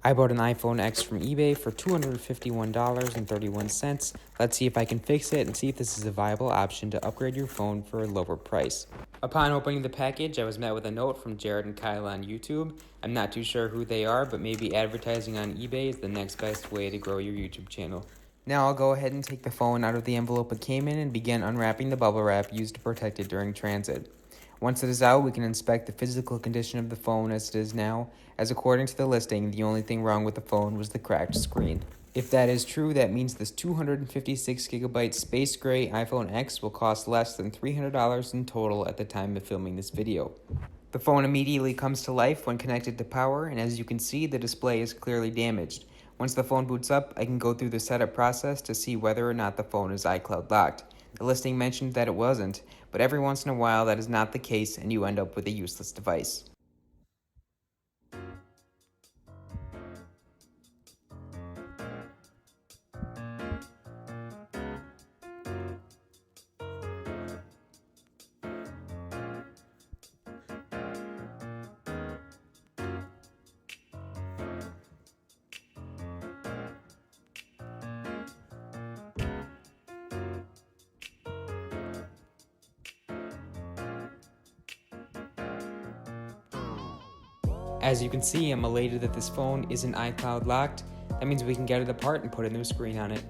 I bought an iPhone X from eBay for $251.31. Let's see if I can fix it and see if this is a viable option to upgrade your phone for a lower price. Upon opening the package, I was met with a note from Jared and Kyle on YouTube. I'm not too sure who they are, but maybe advertising on eBay is the next best way to grow your YouTube channel. Now I'll go ahead and take the phone out of the envelope it came in and begin unwrapping the bubble wrap used to protect it during transit. Once it is out, we can inspect the physical condition of the phone as it is now, as according to the listing, the only thing wrong with the phone was the cracked screen. If that is true, that means this 256GB space gray iPhone X will cost less than $300 in total at the time of filming this video. The phone immediately comes to life when connected to power, and as you can see, the display is clearly damaged. Once the phone boots up, I can go through the setup process to see whether or not the phone is iCloud locked. The listing mentioned that it wasn't, but every once in a while that is not the case and you end up with a useless device. As you can see, I'm elated that this phone isn't iCloud locked. That means we can get it apart and put a new screen on it.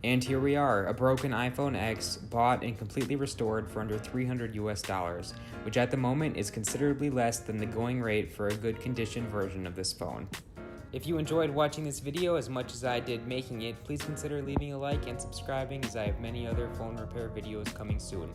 And here we are, a broken iPhone X bought and completely restored for under $300 US, which at the moment is considerably less than the going rate for a good condition version of this phone. If you enjoyed watching this video as much as I did making it, please consider leaving a like and subscribing, as I have many other phone repair videos coming soon.